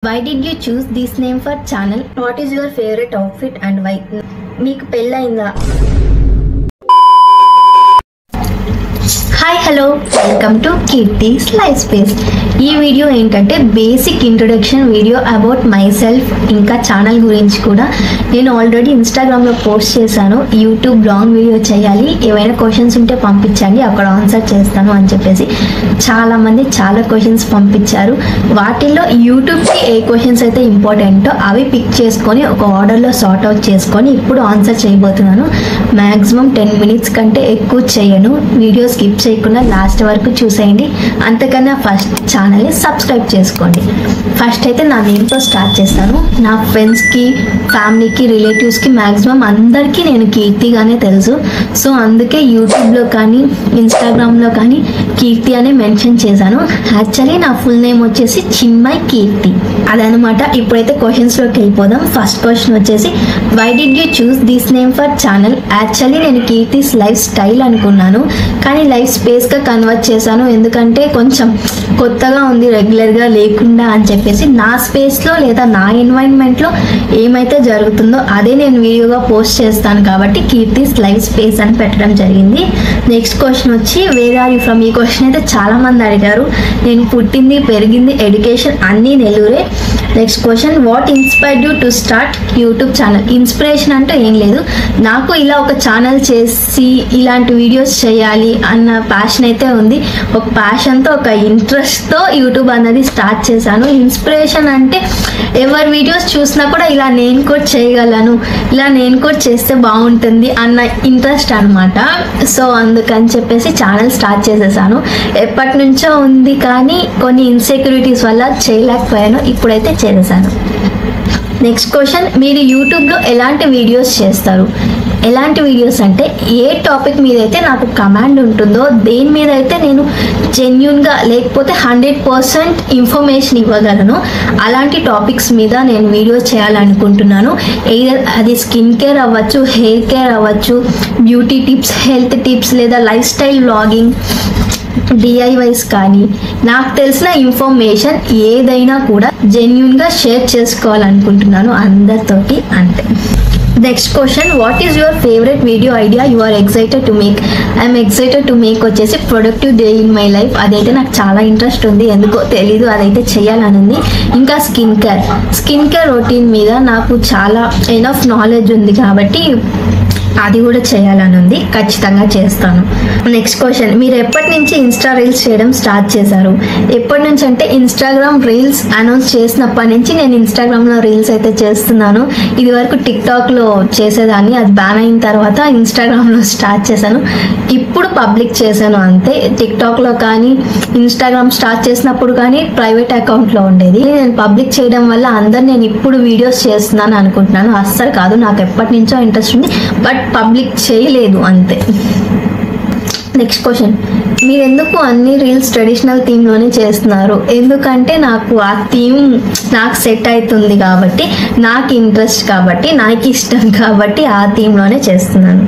Why did you choose this name for channel? What is your favorite outfit and why? మీకు పెళ్ళైందా? Hi hello welcome to Keerthi's life space. ఈ video ఏంటంటే basic introduction video about myself, ఇంకా channel గురించి కూడా. నేను already ఇన్స్టాగ్రామ్లో post చేశాను, యూట్యూబ్ లాంగ్ వీడియో చేయాలి, ఏవైనా క్వశ్చన్స్ ఉంటే పంపించండి అక్కడ ఆన్సర్ చేస్తాను అని చెప్పేసి చాలామంది చాలా క్వశ్చన్స్ పంపించారు. వాటిల్లో యూట్యూబ్కి ఏ క్వశ్చన్స్ అయితే ఇంపార్టెంటో అవి పిక్ చేసుకొని ఒక ఆర్డర్లో సార్ట్ అవుట్ చేసుకొని ఇప్పుడు ఆన్సర్ చేయబోతున్నాను. మ్యాక్సిమం 10 minutes కంటే ఎక్కువ చేయను. వీడియో స్కిప్ చేయకుండా లాస్ట్ వరకు చూసేయండి. అంతకన్నా ఫస్ట్ ఛానల్ని సబ్స్క్రైబ్ చేసుకోండి. ఫస్ట్ అయితే నా నేమ్తో స్టార్ట్ చేస్తాను. నా ఫ్రెండ్స్కి, ఫ్యామిలీకి, రిలేటివ్స్కి మ్యాక్సిమం అందరికీ నేను కీర్తిగానే తెలుసు. సో అందుకే యూట్యూబ్లో కానీ ఇన్స్టాగ్రామ్లో కానీ కీర్తి అనే మెన్షన్ చేశాను. యాక్చువల్లీ నా ఫుల్ నేమ్ వచ్చేసి చిన్మయ్ కీర్తి అదనమాట. ఇప్పుడైతే క్వశ్చన్స్లోకి వెళ్ళిపోదాం. ఫస్ట్ క్వశ్చన్ వచ్చేసి why did you choose this name for channel? Actually నేను కీర్తిస్ లైఫ్ స్టైల్ అనుకున్నాను, కానీ లైఫ్ స్పేస్గా కన్వర్ట్ చేశాను. ఎందుకంటే కొంచెం కొత్తగా ఉంది, రెగ్యులర్గా లేకుండా అని చెప్పేసి నా స్పేస్లో లేదా నా ఎన్వైరన్మెంట్లో ఏమైతే జరుగుతుందో అదే నేను వీడియోగా పోస్ట్ చేస్తాను కాబట్టి కీర్తిస్ లైఫ్ స్పేస్ అని పెట్టడం జరిగింది. నెక్స్ట్ క్వశ్చన్ వచ్చి వేర్ ఆర్ యూ ఫ్రమ్? ఈ క్వశ్చన్ అయితే చాలామంది అడిగారు. నేను పుట్టింది, పెరిగింది, ఎడ్యుకేషన్ అన్నీ నెల్లూరే. Next question what inspired you to start YouTube channel? Inspiration అంటే ఏం లేదు, నాకు ఇలా ఒక ఛానల్ చేసి ఇలాంటి వీడియోస్ చేయాలి అన్న ప్యాషన్ అయితే ఉంది. ఒక ప్యాషన్తో, ఒక ఇంట్రెస్ట్తో యూట్యూబ్ అన్నది స్టార్ట్ చేశాను. ఇన్స్పిరేషన్ అంటే ఎవరి వీడియోస్ చూసినా కూడా ఇలా నేను కూడా చేయగలను, ఇలా నేను కూడా చేస్తే బాగుంటుంది అన్న ఇంట్రెస్ట్ అనమాట. సో అందుకని చెప్పేసి ఛానల్ స్టార్ట్ చేసేసాను. ఎప్పటి నుంచో ఉంది కానీ కొన్ని ఇన్సెక్యూరిటీస్ వల్ల చేయలేకపోయాను, ఇప్పుడైతే చేసేసాను. నెక్స్ట్ క్వశ్చన్ మీరు యూట్యూబ్లో ఎలాంటి వీడియోస్ చేస్తారు? ఎలాంటి వీడియోస్ అంటే ఏ టాపిక్ మీద అయితే నాకు కమాండ్ ఉంటుందో, దేని మీద అయితే నేను జెన్యున్గా లేకపోతే 100% ఇన్ఫర్మేషన్ ఇవ్వగలను అలాంటి టాపిక్స్ మీద నేను వీడియో చేయాలనుకుంటున్నాను. ఎయిదర్ అది స్కిన్ కేర్ అవ్వచ్చు, హెయిర్ కేర్ అవ్వచ్చు, బ్యూటీ టిప్స్, హెల్త్ టిప్స్, లేదా లైఫ్ స్టైల్ వ్లాగింగ్, డిఐవైస్ కానీ నాకు తెలిసిన ఇన్ఫర్మేషన్ ఏదైనా కూడా జెన్యున్గా షేర్ చేసుకోవాలనుకుంటున్నాను అందరితోటి. అంతే. Next question what is your favourite video idea you are excited to make? I'm excited to make వచ్చేసి productive day in my life. అదైతే నాకు చాలా ఇంట్రెస్ట్ ఉంది, ఎందుకో తెలీదు, అదైతే చేయాలని ఉంది. ఇంకా స్కిన్ కేర్ రొటీన్ మీద నాకు చాలా ఎనఫ్ నాలెడ్జ్ ఉంది కాబట్టి అది కూడా చేయాలని ఉంది, ఖచ్చితంగా చేస్తాను. నెక్స్ట్ క్వశ్చన్ మీరు ఎప్పటి నుంచి ఇన్స్టా రీల్స్ చేయడం స్టార్ట్ చేశారు? ఎప్పటి నుంచి అంటే ఇన్స్టాగ్రామ్ రీల్స్ అనౌన్స్ చేసినప్పటి నుంచి నేను ఇన్స్టాగ్రామ్లో రీల్స్ అయితే చేస్తున్నాను. ఇది వరకు టిక్టాక్లో చేసేదాన్ని, అది బ్యాన్ అయిన తర్వాత ఇన్స్టాగ్రామ్లో స్టార్ట్ చేశాను. ఇప్పుడు పబ్లిక్ చేశాను అంతే. టిక్టాక్లో కానీ ఇన్స్టాగ్రామ్ స్టార్ట్ చేసినప్పుడు కానీ ప్రైవేట్ అకౌంట్లో ఉండేది. నేను పబ్లిక్ చేయడం వల్ల అందరు నేను ఇప్పుడు వీడియోస్ చేస్తున్నాను అనుకుంటున్నాను. అస్సలు కాదు, నాకు ఎప్పటి నుంచో ఇంట్రెస్ట్ ఉంది, బట్ పబ్లిక్ చేయలేదు అంతే. నెక్స్ట్ క్వశ్చన్ మీరు ఎందుకు అన్ని రీల్స్ ట్రెడిషనల్ థీమ్లోనే చేస్తున్నారు? ఎందుకంటే నాకు ఆ థీమ్ నాకు సెట్ అవుతుంది కాబట్టి, నాకు ఇంట్రెస్ట్ కాబట్టి, నాకు ఇష్టం కాబట్టి ఆ థీమ్లోనే చేస్తున్నాను.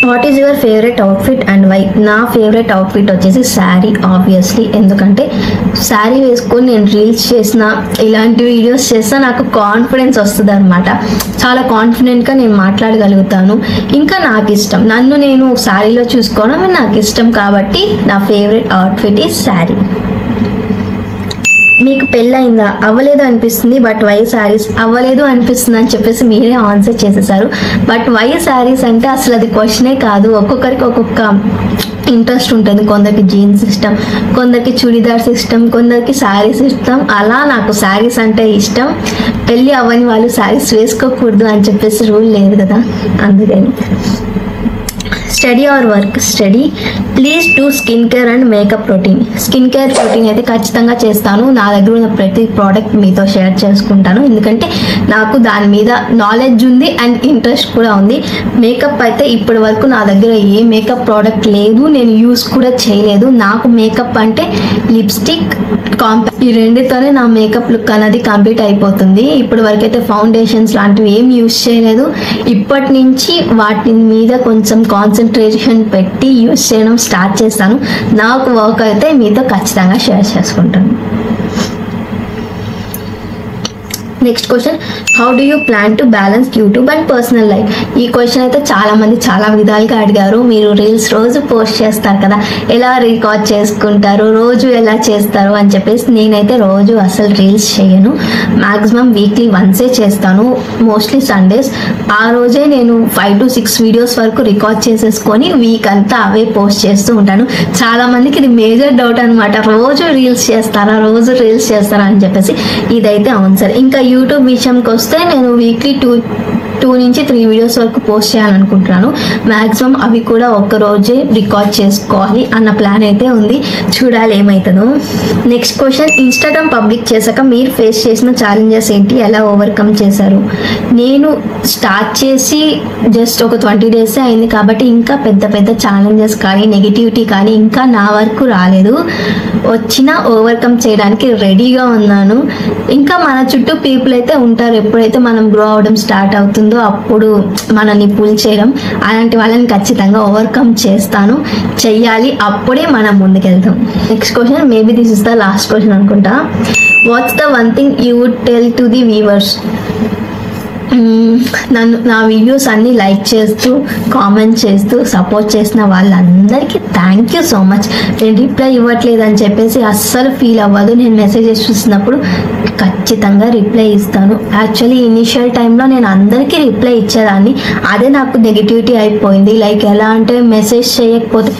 What is your favourite outfit and why? నా ఫేవరెట్ అవుట్ఫిట్ వచ్చేసి శారీ ఆబ్వియస్లీ. ఎందుకంటే శారీ వేసుకొని నేను రీల్స్ చేసిన, ఇలాంటి వీడియోస్ చేసినా నాకు కాన్ఫిడెన్స్ వస్తుంది అనమాట. చాలా కాన్ఫిడెంట్గా నేను మాట్లాడగలుగుతాను. ఇంకా నాకు ఇష్టం, నన్ను నేను శారీలో చూసుకోవడం నాకు ఇష్టం కాబట్టి నా ఫేవరెట్ అవుట్ఫిట్ ఈజ్ శారీ. మీకు పెళ్ళయిందా? అవ్వలేదు అనిపిస్తుంది, బట్ వై శారీస్? అవ్వలేదు అనిపిస్తుంది అని చెప్పేసి మీరే ఆన్సర్ చేసేసారు. బట్ వై శారీస్ అంటే అసలు అది క్వశ్చనే కాదు. ఒక్కొక్కరికి ఒక్కొక్క ఇంట్రెస్ట్ ఉంటుంది. కొందరికి జీన్స్ ఇష్టం, కొందరికి చుడిదార్స్ ఇష్టం, కొందరికి శారీస్ ఇష్టం. అలా నాకు శారీస్ అంటే ఇష్టం. పెళ్ళి అవ్వని వాళ్ళు శారీస్ వేసుకోకూడదు అని చెప్పేసి రూల్ లేదు కదా, అందుకని. Study or work? Study. Please do skin care and makeup routine. Skin care routine అయితే ఖచ్చితంగా చేస్తాను. నా దగ్గర ఉన్న ప్రతి ప్రోడక్ట్ మీతో షేర్ చేసుకుంటాను, ఎందుకంటే నాకు దాని మీద నాలెడ్జ్ ఉంది అండ్ ఇంట్రెస్ట్ కూడా ఉంది. మేకప్ అయితే ఇప్పటి వరకు నా దగ్గర ఏ మేకప్ ప్రోడక్ట్ లేదు, నేను యూస్ కూడా చేయలేదు. నాకు మేకప్ అంటే లిప్స్టిక్, కాంపాక్ట్, ఈ రెండుతోనే నా మేకప్ లుక్ అనేది కంప్లీట్ అయిపోతుంది. ఇప్పటి వరకు అయితే ఫౌండేషన్స్ లాంటివి ఏం యూస్ చేయలేదు. ఇప్పటి నుంచి వాటి మీద కొంచెం కాన్సన్ట్రేషన్ పెట్టి యూస్ చేయడం స్టార్ట్ చేస్తాను. నాకు వర్క్ అయితే మీతో ఖచ్చితంగా షేర్ చేసుకుంటాను. Next question, how do you plan to balance YouTube and personal life? ఈ క్వశ్చన్ అయితే చాలా మంది చాలా విధాలుగా అడిగారు. మీరు రీల్స్ రోజు పోస్ట్ చేస్తారు కదా, ఎలా రికార్డ్ చేసుకుంటారు, రోజు ఎలా చేస్తారు అని చెప్పేసి. నేనైతే రోజు అసలు రీల్స్ చేయను, మ్యాక్సిమం వీక్లీ వన్సే చేస్తాను, మోస్ట్లీ సండేస్. ఆ రోజే నేను 5 to 6 వీడియోస్ వరకు రికార్డ్ చేసేసుకొని వీక్ అంతా అవే పోస్ట్ చేస్తూ ఉంటాను. చాలా మందికి ఇది మేజర్ డౌట్ అనమాట, రోజు రీల్స్ చేస్తారా అని చెప్పేసి. ఇదైతే అవును సార్. ఇంకా యూట్యూబ్ విషయంకి వస్తే నేను వీక్లీ 2 నుంచి 3 వీడియోస్ వరకు పోస్ట్ చేయాలనుకుంటున్నాను. మ్యాక్సిమం అవి కూడా ఒక్క రోజే రికార్డ్ చేసుకోవాలి అన్న ప్లాన్ అయితే ఉంది, చూడాలి ఏమవుతుందో. నెక్స్ట్ క్వశ్చన్, ఇన్స్టాగ్రామ్ పబ్లిక్ చేశాక మీరు ఫేస్ చేసిన ఛాలెంజెస్ ఏంటి, ఎలా ఓవర్కమ్ చేశారు? నేను స్టార్ట్ చేసి జస్ట్ ఒక 20 డేసే అయింది కాబట్టి ఇంకా పెద్ద ఛాలెంజెస్ కానీ నెగిటివిటీ కానీ ఇంకా నా వరకు రాలేదు. వచ్చినా ఓవర్కమ్ చేయడానికి రెడీగా ఉన్నాను. ఇంకా మన చుట్టూ పీపుల్ అయితే ఉంటారు, ఎప్పుడైతే మనం గ్రో అవడం స్టార్ట్ అవుతుందో అప్పుడు మనల్ని పుల్ చేయడం, అలాంటి వాళ్ళని ఖచ్చితంగా ఓవర్కమ్ చెయ్యాలి, అప్పుడే మనం ముందుకెళ్తాం. Next question, maybe this is the last question అనుకుంటా. What's the one thing you would tell to the viewers? నా వీడియోస్ అన్ని లైక్ చేస్తూ కామెంట్ చేస్తూ సపోర్ట్ చేసిన వాళ్ళందరికీ థ్యాంక్ యూ సో మచ్. నేను రిప్లై ఇవ్వట్లేదని చెప్పేసి అస్సలు ఫీల్ అవ్వదు. నేను మెసేజెస్ చూసినప్పుడు ఖచ్చితంగా రిప్లై ఇస్తాను. యాక్చువల్లీ ఇనిషియల్ టైంలో నేను అందరికీ రిప్లై ఇచ్చేదాన్ని, అదే నాకు నెగిటివిటీ అయిపోయింది. లైక్ ఎలా అంటే మెసేజ్ చేయకపోతే,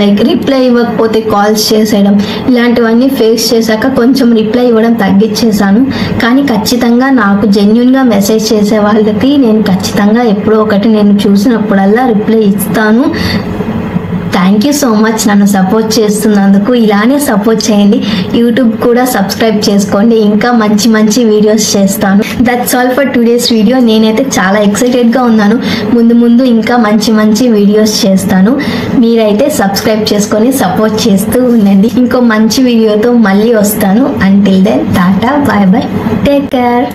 లైక్ రిప్లై ఇవ్వకపోతే కాల్స్ చేసేయడం, ఇలాంటివన్నీ ఫేస్ చేశాక కొంచెం రిప్లై ఇవ్వడం తగ్గించేశాను. కానీ ఖచ్చితంగా నాకు జెన్యున్గా మెసేజ్ చేసే వాళ్ళకి నేను ఖచ్చితంగా ఎప్పుడో ఒకటి నేను చూసినప్పుడల్లా రిప్లై ఇస్తాను. థ్యాంక్ యూ సో మచ్ నన్ను సపోర్ట్ చేస్తున్నందుకు. ఇలానే సపోర్ట్ చేయండి. యూట్యూబ్ కూడా సబ్స్క్రైబ్ చేసుకోండి, ఇంకా మంచి వీడియోస్ చేస్తాను. That's all for today's video. నేనైతే చాలా ఎక్సైటెడ్గా ఉన్నాను, ముందు ఇంకా మంచి వీడియోస్ చేస్తాను. మీరైతే సబ్స్క్రైబ్ చేసుకొని సపోర్ట్ చేస్తూ ఉండండి. ఇంకో మంచి వీడియోతో మళ్ళీ వస్తాను. Until then tata, bye bye, take care.